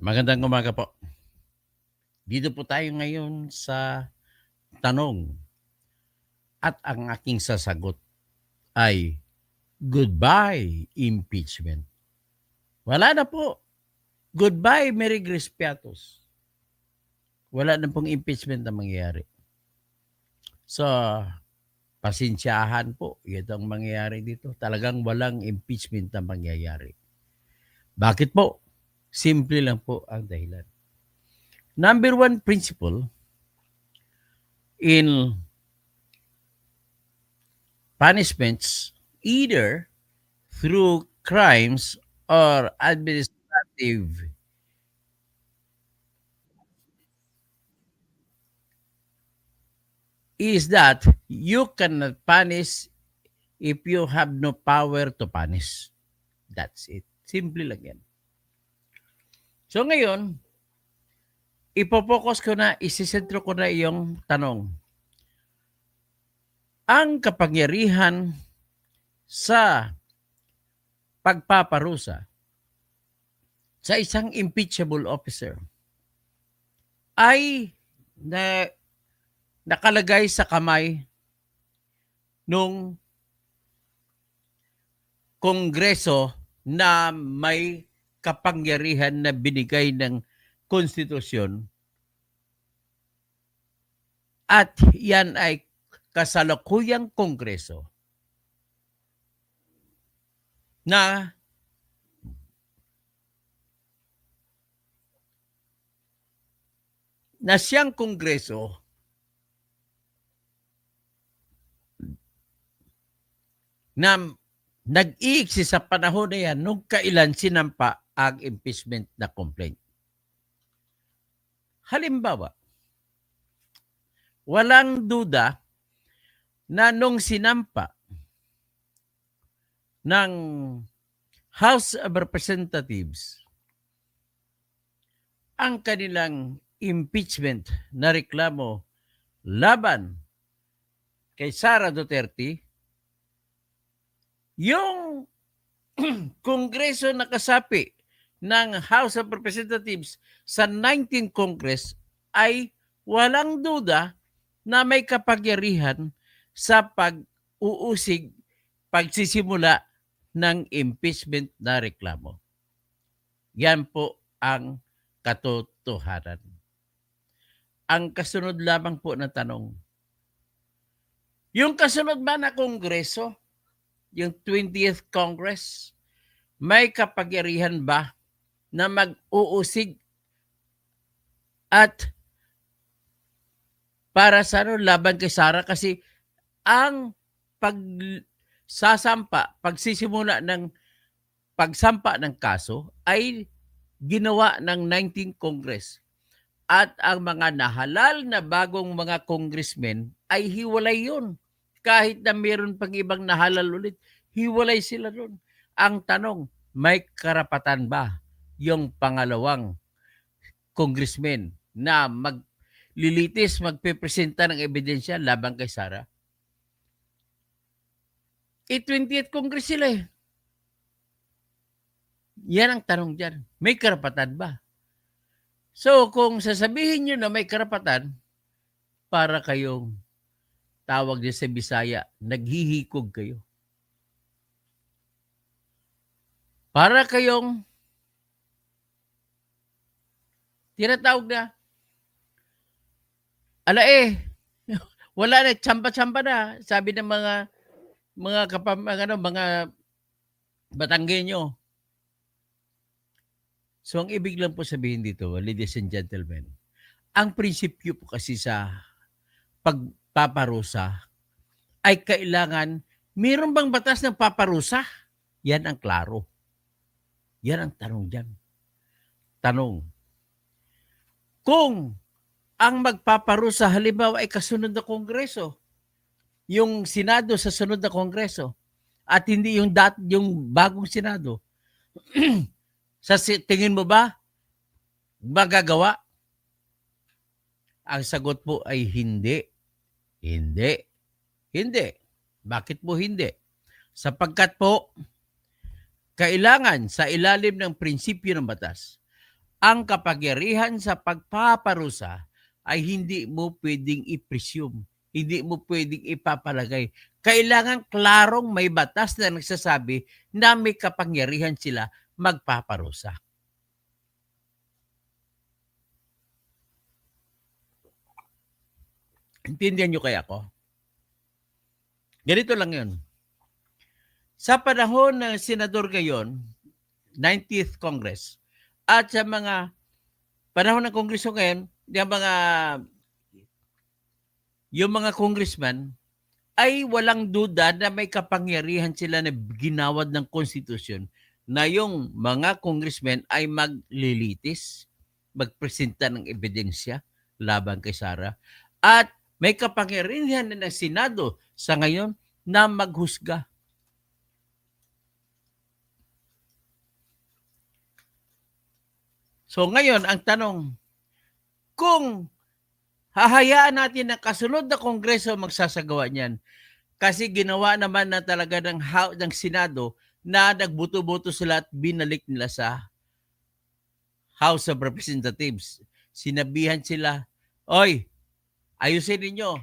Magandang umaga po. Dito po tayo ngayon sa tanong at ang aking sasagot ay goodbye impeachment. Wala na po. Goodbye Mary Grace Piatos. Wala na pong impeachment na mangyayari. So, pasensyahan po. Ito ang mangyayari dito. Talagang walang impeachment na mangyayari. Bakit po? Simple lang po ang dahilan. Number one principle in punishments, either through crimes or administrative, is that you cannot punish if you have no power to punish. That's it. Simple lang yan. So ngayon, ipopokus ko na, isisentro ko na iyong tanong. Ang kapangyarihan sa pagpaparusa sa isang impeachable officer ay nakalagay sa kamay nung Kongreso na may kapangyarihan na binigay ng konstitusyon, at yan ay kasalukuyang Kongreso na siyang Kongreso na nag-iiksi sa panahon na yan nung kailan sinampa ang impeachment na complaint. Halimbawa, walang duda na nung sinampa ng House of Representatives ang kanilang impeachment na reklamo laban kay Sara Duterte, yung Kongreso na kasapi ng House of Representatives sa 19th Congress ay walang duda na may kapangyarihan sa pag-uusig, pagsisimula ng impeachment na reklamo. Yan po ang katotohanan. Ang kasunod lamang po na tanong, yung kasunod ba na Kongreso, yung 20th Congress, may kapangyarihan ba na mag-uusig at para sa laban kay Sara? Kasi ang pagsisimula ng pagsampa ng kaso ay ginawa ng 19th Congress. At ang mga nahalal na bagong mga congressmen ay hiwalay yun. Kahit na mayroon pang ibang nahalal ulit, hiwalay sila doon. Ang tanong, may karapatan ba yung pangalawang congressman na maglilitis, magpipresenta ng ebidensya laban kay Sara? 20th Congress sila eh. Yan ang tanong dyan. May karapatan ba? So, kung sasabihin nyo na may karapatan, para kayong tawag din sa Bisaya, naghihikog kayo. Para kayong tinatawag na, wala na, tsampa-tsampa na, sabi ng mga Batanggenyo. So, ang ibig lang po sabihin dito, ladies and gentlemen, ang prinsipyo po kasi sa pagpaparusa ay kailangan, mayroon bang batas ng paparusa? Yan ang klaro. Yan ang tanong dyan. Tanong, kung ang magpaparusa halimbawa ay kasunod na Kongreso, yung Senado sa sunod na Kongreso, at hindi yung bagong Senado, sa tingin mo ba magagawa? Ang sagot po ay hindi. Hindi. Hindi. Bakit po hindi? Sapagkat po, kailangan sa ilalim ng prinsipyo ng batas, ang kapangyarihan sa pagpaparusa ay hindi mo pwedeng i-presume, hindi mo pwedeng ipapalagay. Kailangan klarong may batas na nagsasabi na may kapangyarihan sila magpaparusa. Intindihan nyo kaya ako? Ganito lang yun. Sa panahon ng senador ngayon, 90th Congress, at sa mga panahon ng Kongreso ngayon, yung mga congressman ay walang duda na may kapangyarihan sila na ginawad ng konstitusyon na yung mga congressmen ay maglilitis, magpresenta ng ebidensya laban kay Sara, at may kapangyarihan na ng Senado sa ngayon na maghusga. So ngayon, ang tanong, kung hahayaan natin na kasunod na Kongreso magsasagawa niyan, kasi ginawa naman na talaga ng Senado na nagbuto-boto sila at binalik nila sa House of Representatives. Sinabihan sila, oy, ayusin ninyo,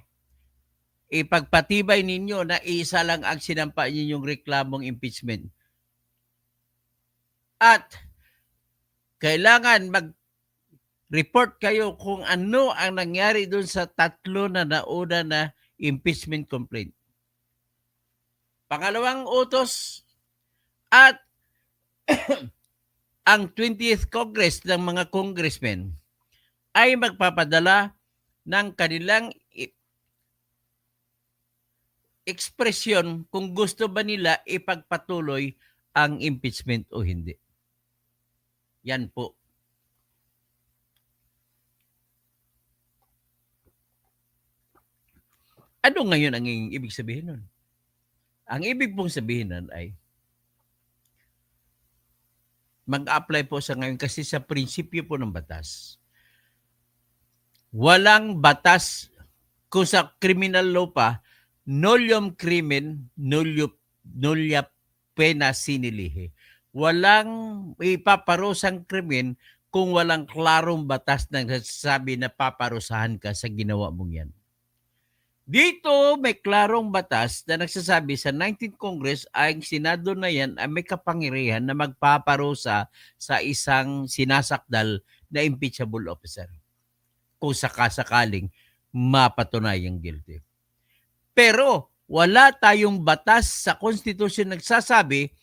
ipagpatibay ninyo na isa lang ang sinampa ninyong reklamong impeachment. At kailangan mag-report kayo kung ano ang nangyari doon sa 3 na nauna na impeachment complaint. Pangalawang utos, at ang 20th Congress ng mga congressmen ay magpapadala ng kanilang ekspresyon kung gusto ba nila ipagpatuloy ang impeachment o hindi. Yan po. Ano ngayon ang ibig sabihin nun? Ang ibig pong sabihin nun ay mag-apply po sa ngayon kasi sa prinsipyo po ng batas. Walang batas kung sa criminal law pa, nolium crimen, nullia pena sine lege. Walang ipaparusang krimen kung walang klarong batas na nagsasabi na paparusahan ka sa ginawa mong yan. Dito may klarong batas na nagsasabi sa 19th Congress ay ang Senado na yan ay may kapangyarihan na magpaparusa sa isang sinasakdal na impeachable officer kung sakasakaling mapatunayang guilty. Pero wala tayong batas sa konstitusyon nagsasabi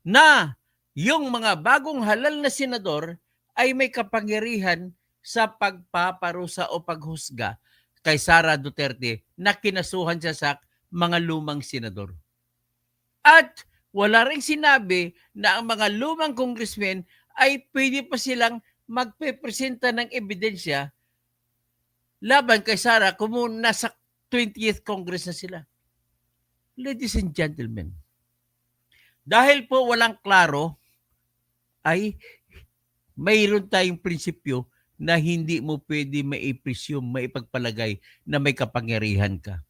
na yung mga bagong halal na senador ay may kapangyarihan sa pagpaparusa o paghusga kay Sara Duterte na kinasuhan siya sa mga lumang senador. At wala ring sinabi na ang mga lumang congressmen ay pwede pa silang magpepresenta ng ebidensya laban kay Sara kung nasa 20th Congress na sila. Ladies and gentlemen, dahil po walang klaro, ay mayroon tayong prinsipyo na hindi mo pwede mai-presume, maipagpalagay na may kapangyarihan ka.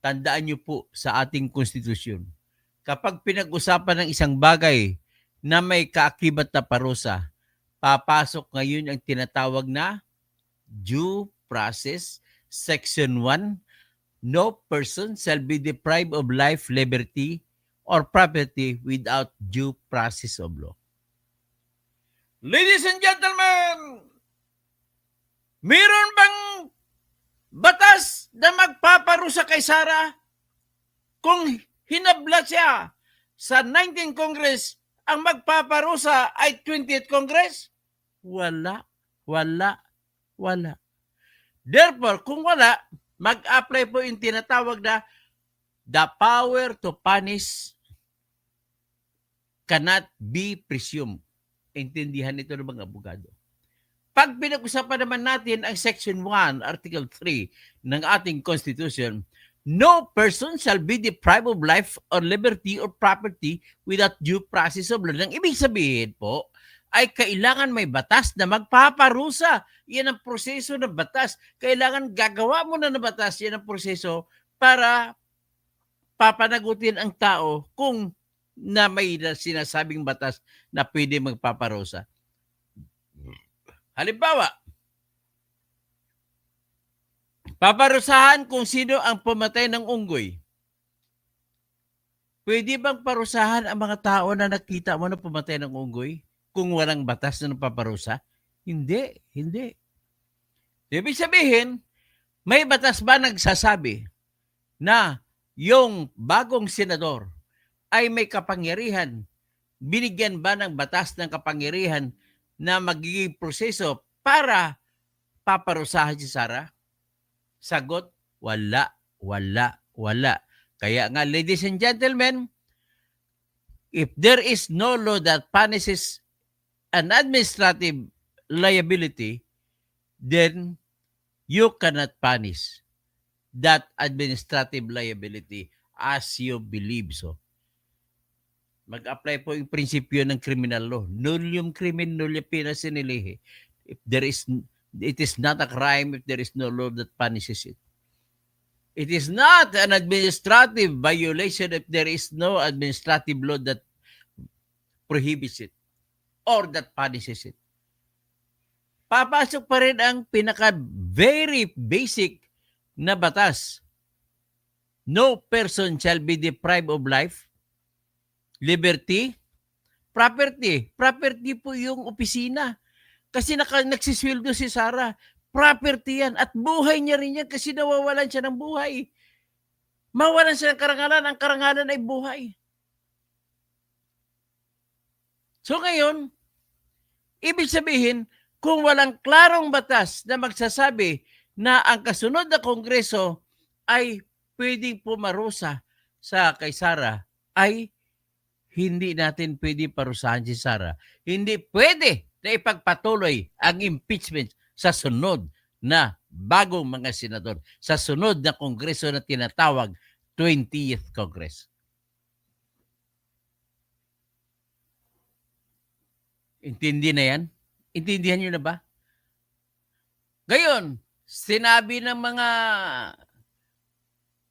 Tandaan niyo po sa ating konstitusyon, kapag pinag-usapan ng isang bagay na may kaakibat na parusa, papasok ngayon ang tinatawag na due process, Section 1, no person shall be deprived of life, liberty, or property without due process of law. Ladies and gentlemen, meron bang batas na magpaparusa kay Sara kung hinabla siya sa 19th Congress, ang magpaparusa ay 20th Congress? Wala. Therefore, kung wala, mag-apply po yung tinatawag na the power to punish cannot be presumed. Intindihan ito ng mga abogado. Pag pinag-usapan naman natin ang Section 1, Article 3 ng ating Constitution, no person shall be deprived of life or liberty or property without due process of law. Ang ibig sabihin po, ay kailangan may batas na magpaparusa. Yan ang proseso ng batas. Kailangan gagawa mo na ng batas, yan ang proseso para papanagutin ang tao kung na may sinasabing batas na pwede magpaparusa. Halimbawa, paparusahan kung sino ang pumatay ng unggoy. Pwede bang parusahan ang mga tao na nakita mo na pumatay ng unggoy kung walang batas na paparusa? Hindi, hindi. Ibig sabihin, may batas ba nagsasabi na yung bagong senador ay may kapangyarihan? Binigyan ba ng batas ng kapangyarihan na magiging proseso para paparusahan si Sara? Sagot, wala, wala, wala. Kaya nga, ladies and gentlemen, if there is no law that punishes an administrative liability, then you cannot punish that administrative liability as you believe so. Mag-apply po yung prinsipyo ng criminal law. Nullium crimen nullius pena sine lege. It is not a crime if there is no law that punishes it. It is not an administrative violation if there is no administrative law that prohibits it or that punishes it. Papasok pa rin ang very basic na batas. No person shall be deprived of life, liberty, property. Property po yung opisina. Kasi nagsisweldo si Sara. Property yan. At buhay niya rin yan kasi nawawalan siya ng buhay. Mawalan siya ng karangalan. Ang karangalan ay buhay. So ngayon, ibig sabihin, kung walang klarong batas na magsasabi na ang kasunod na kongreso ay pwedeng pumarusa sa kay Sara, ay hindi natin pwede parusahan si Sara. Hindi pwede na ipagpatuloy ang impeachment sa sunod na bagong mga senador, sa sunod na kongreso na tinatawag 20th Congress. Intindi na yan? Intindihan nyo na ba? Ngayon, sinabi ng mga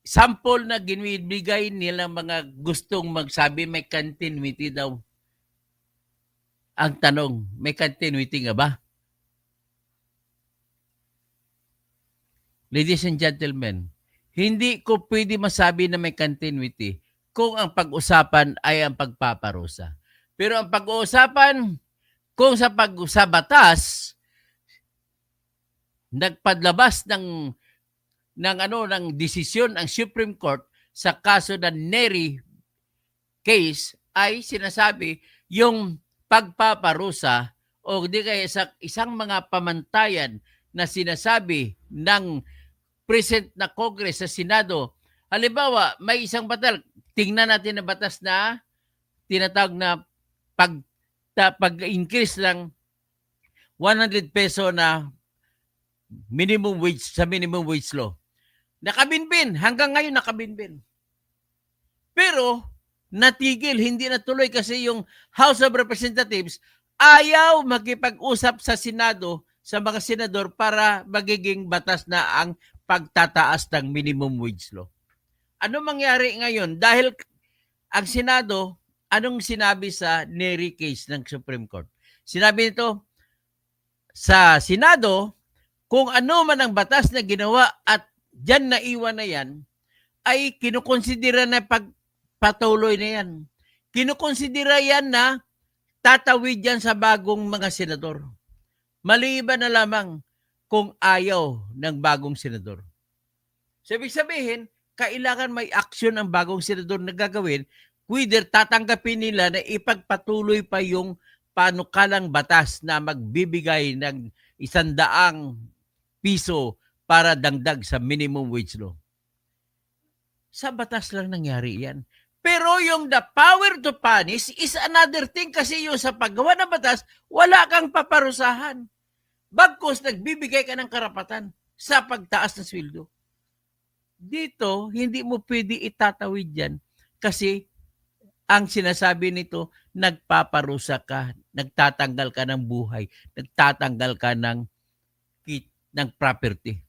sample na ginibigay nila mga gustong magsabi may continuity daw. Ang tanong, may continuity nga ba? Ladies and gentlemen, hindi ko pwede masabi na may continuity kung ang pag-usapan ay ang pagpaparusa. Pero ang pag-uusapan, kung sa batas, nagpadlabas ng desisyon ang Supreme Court sa kaso ng Nery case ay sinasabi yung pagpaparusa o di kaya sa isang mga pamantayan na sinasabi ng present na Congress sa Senado. Halimbawa, may isang batas, tingnan natin na batas na tinatawag na pag-increase ng 100 peso na minimum wage sa minimum wage law. Nakabinbin. Hanggang ngayon nakabinbin. Pero natigil, hindi natuloy kasi yung House of Representatives ayaw makipag-usap sa Senado, sa mga senador para magiging batas na ang pagtataas ng minimum wage law. Ano mangyari ngayon? Dahil ang Senado, anong sinabi sa Nery case ng Supreme Court? Sinabi nito, sa Senado, kung ano man ang batas na ginawa at dyan naiwan na yan, ay kinukonsidera na pagpatuloy na yan. Kinukonsidera yan na tatawid yan sa bagong mga senador. Maliban na lamang kung ayaw ng bagong senador. So, ibig sabihin, kailangan may aksyon ang bagong senador na gagawin, whether tatanggapin nila na ipagpatuloy pa yung panukalang batas na magbibigay ng 100 piso para dagdag sa minimum wage law. Sa batas lang nangyari yan. Pero yung the power to punish is another thing kasi yung sa paggawa ng batas, wala kang paparusahan. Bagkus nagbibigay ka ng karapatan sa pagtaas ng sweldo. Dito, hindi mo pwede itatawid yan kasi ang sinasabi nito, nagpaparusa ka, nagtatanggal ka ng buhay, nagtatanggal ka ng property.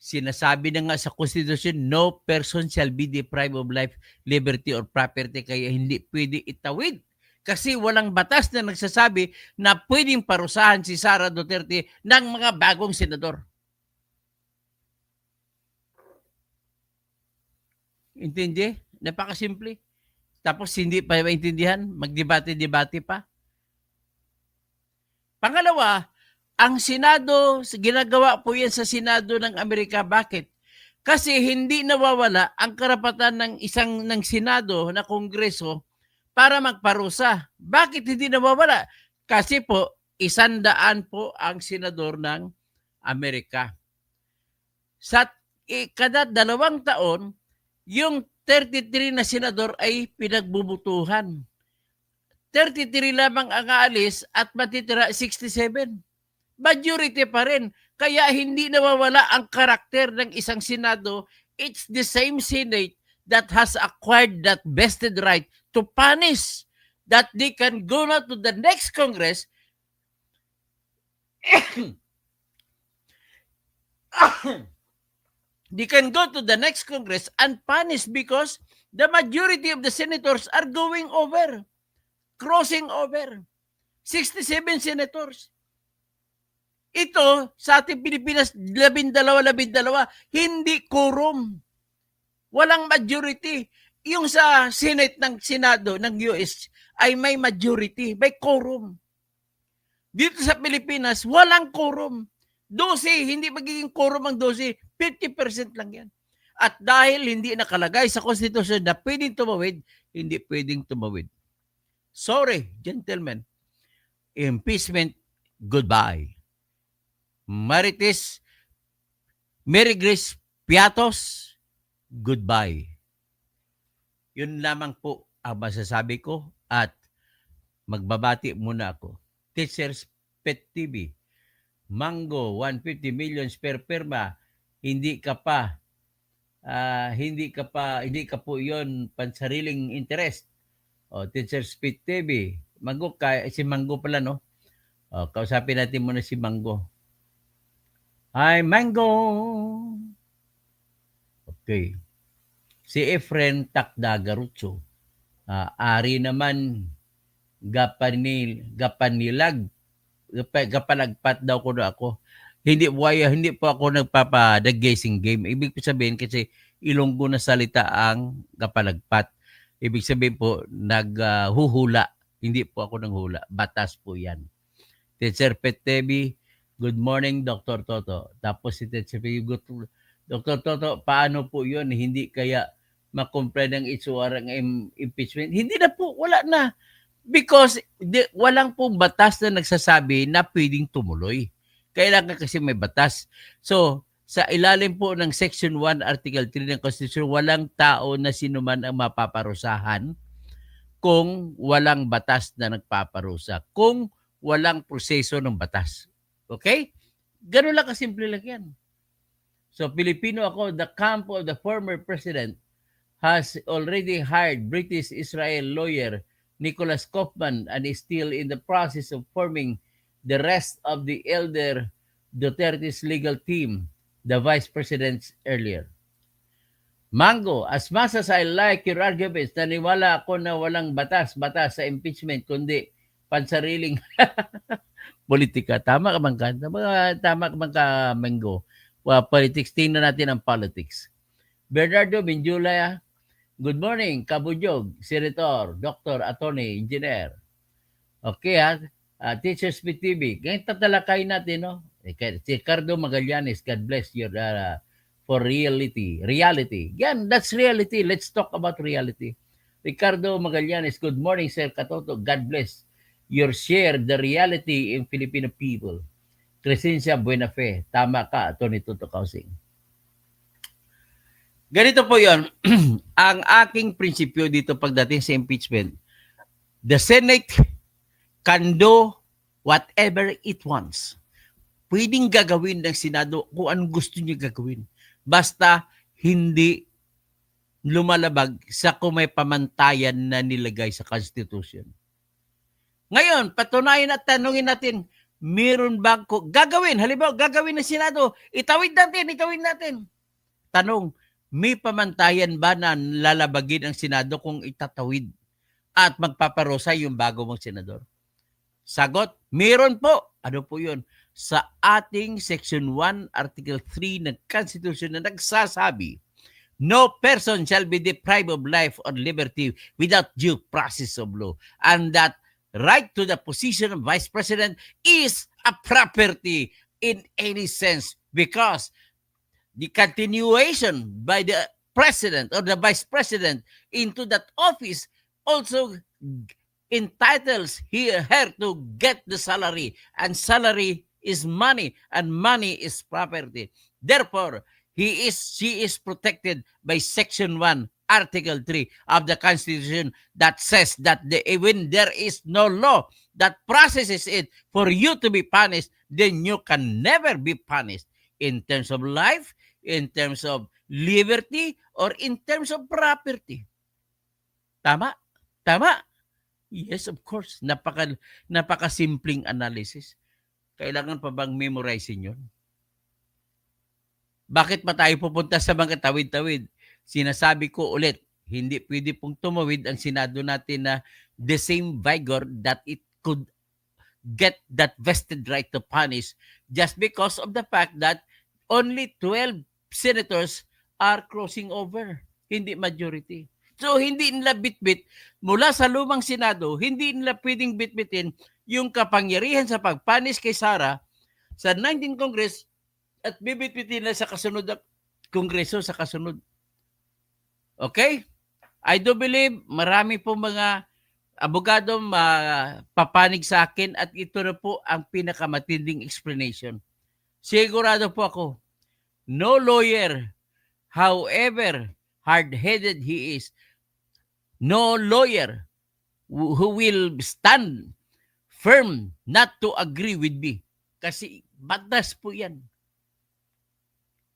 Sinasabi na nga sa Constitution, no person shall be deprived of life, liberty, or property. Kaya hindi pwede itawid Kasi walang batas na nagsasabi na pwedeng parusahan si Sara Duterte ng mga bagong senador. Intindi? Napakasimple. Tapos hindi pa maintindihan, magdebate-debate pa. Pangalawa, ang Senado, ginagawa po yan sa Senado ng Amerika. Bakit? Kasi hindi nawawala ang karapatan ng Senado na Kongreso para magparusa. Bakit hindi nawawala? Kasi po, 100 po ang senador ng Amerika. Sa kada 2 taon, yung 33 na senador ay pinagbubutuhan. 33 lamang ang aalis at matitira 67. Majority pa rin. Kaya hindi nawawala ang karakter ng isang Senado. It's the same Senate that has acquired that vested right to punish, that they can go now to the next Congress they can go to the next Congress and punish because the majority of the senators are going over, crossing over. 67 senators. Ito, sa ating Pilipinas, 12, hindi quorum. Walang majority. Yung sa Senate ng Senado ng US ay may majority, may quorum. Dito sa Pilipinas, walang quorum. 12, hindi magiging quorum ang 12, 50% lang yan. At dahil hindi nakalagay sa konstitusyon na pwedeng tumawid, hindi pwedeng tumawid. Sorry, gentlemen. Impeachment, goodbye. Marites, Mary Grace Piatos, goodbye. Yun lamang po ang masasabi ko at magbabati muna ako. Teachers Pet TV, Mango, 150 million per pirma, hindi ka po yon pansariling interest. O, Teachers Pet TV, Mango, si Mango pala, no? O, kausapin natin muna si Mango. Hi, Mango! Okay. Si Efren Takdagarucho, ari naman gapalagpat daw ko na ako. Hindi po ako nagpapa-guessing game. Ibig sabihin kasi Ilonggo na salita ang gapalagpat. Ibig sabihin po, naghuhula. Hindi po ako nanghula. Batas po yan. Teacher Petebi, good morning, Dr. Toto. Tapos si Teacher Petebi, Dr. Toto, paano po yun? Hindi kaya makumpre ng itsura ng impeachment? Hindi na po, wala na. Because walang pong batas na nagsasabi na pwedeng tumuloy. Kailangan kasi may batas. So, sa ilalim po ng Section 1, Article 3 ng Constitution, walang tao na sinuman ang mapaparusahan kung walang batas na nagpaparusa. Kung walang proseso ng batas. Okay? Ganun lang kasimple lang yan. So, Pilipino ako, the camp of the former president has already hired British-Israel lawyer Nicholas Kaufman and is still in the process of forming the rest of the elder Duterte's legal team, the vice presidents earlier. Mango, as much as I like your arguments, naniwala ako na walang batas sa impeachment, kundi pansariling politika. Tama ka man ka? Tama ka man ka, Mango? Politics, tingnan natin ang politics. Bernardo Benjula, good morning, Kabujog, Senator, Doctor, Attorney, Engineer. Okay ha, Teachers PTV, ganyan tatalakay natin, no? Si Ricardo Magallanes, God bless you for reality. Yan, that's reality. Let's talk about reality. Ricardo Magallanes, good morning, Sir Katoto, God bless your share the reality in Filipino people. Crescencia Buenafe, tama ka, Tony Toto Kausing. Ganito po yon. Ang aking prinsipyo dito pagdating sa impeachment, the Senate can do whatever it wants. Pwedeng gagawin ng Senado kung anong gusto niya gagawin. Basta hindi lumalabag sa kung may pamantayan na nilagay sa Constitution. Ngayon, patunayan at tanungin natin, meron ba gagawin? Halimbawa, gagawin ng Senado, itawid natin. Tanong, may pamantayan ba na lalabagin ang Senado kung itatawid? at magpaparusa yung bago mong senador? Sagot, meron po. Ano po yun? Sa ating Section 1, Article 3 ng Constitution na nagsasabi, no person shall be deprived of life or liberty without due process of law. And that right to the position of Vice President is a property in any sense because the continuation by the President or the Vice President into that office also entitles her to get the salary, and salary is money, and money is property. Therefore, she is protected by Section 1, Article 3 of the Constitution that says that when there is no law that processes it for you to be punished, then you can never be punished in terms of life, in terms of liberty, or in terms of property. Tama? Tama? Yes, of course. Napaka-simpleng analysis. Kailangan pa bang memorizein yun? Bakit pa tayo pupunta sa mga tawid-tawid? Sinasabi ko ulit, hindi pwede pong tumawid ang Senado natin na the same vigor that it could get that vested right to punish just because of the fact that only 12 senators are crossing over, hindi majority. So, hindi nila bitbit mula sa lumang Senado, hindi nila pwedeng bitbitin yung kapangyarihan sa pagpanis kay Sara sa 19th Congress at bibitbitin nila sa kasunod na Kongreso sa kasunod. Okay? I do believe marami po mga abogado papanig sa akin at ito na po ang pinakamatinding explanation. Sigurado po ako, no lawyer, however hard-headed he is, no lawyer who will stand firm not to agree with me. Kasi batas po yan.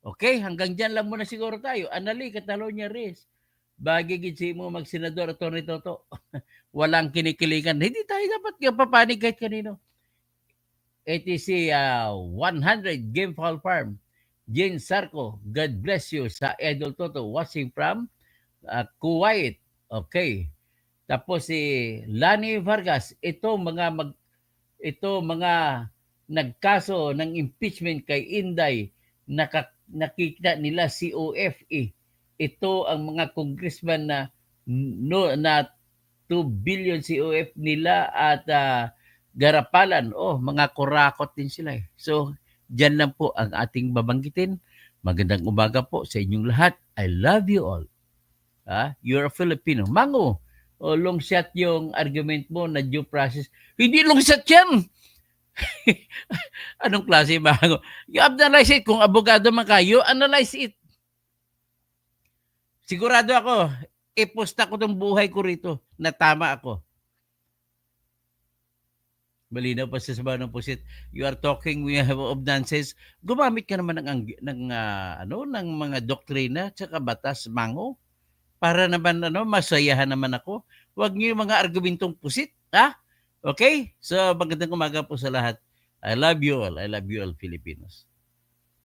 Okay, hanggang dyan lang muna siguro tayo. Anali, Catalonia Reyes. Bagigid si mo magsenador at Tony Toto. Walang kinikiligan. Hindi tayo dapat papanig kahit kanino. ATC 100 Game Fowl Farm. Jane Sarco, God bless you sa Idol Toto watching from Kuwait. Okay. Tapos si Lani Vargas, ito mga nagkaso ng impeachment kay Inday, nakikita nila COFE. Ito ang mga congressman na 2 billion COF nila at garapalan. Mga kurakot din sila. So, dyan lang po ang ating babanggitin. Magandang umaga po sa inyong lahat. I love you all. You're a Filipino. Mango, long shot yung argument mo na due process. Hindi long shot yan! Anong klase mango? You analyze it. Kung abogado man kayo, analyze it. Sigurado ako, iposta ko tong buhay ko rito na tama ako. Malinaw pa sa sabaw ng pusit. You are talking of nonsense. Gumamit ka naman ng mga doktrina at batas, mango. Para naman masayahan naman ako. Huwag niyo yung mga argumentong pusit, ha? Okay? So magandang umaga po sa lahat. I love you all. I love you all, Filipinos.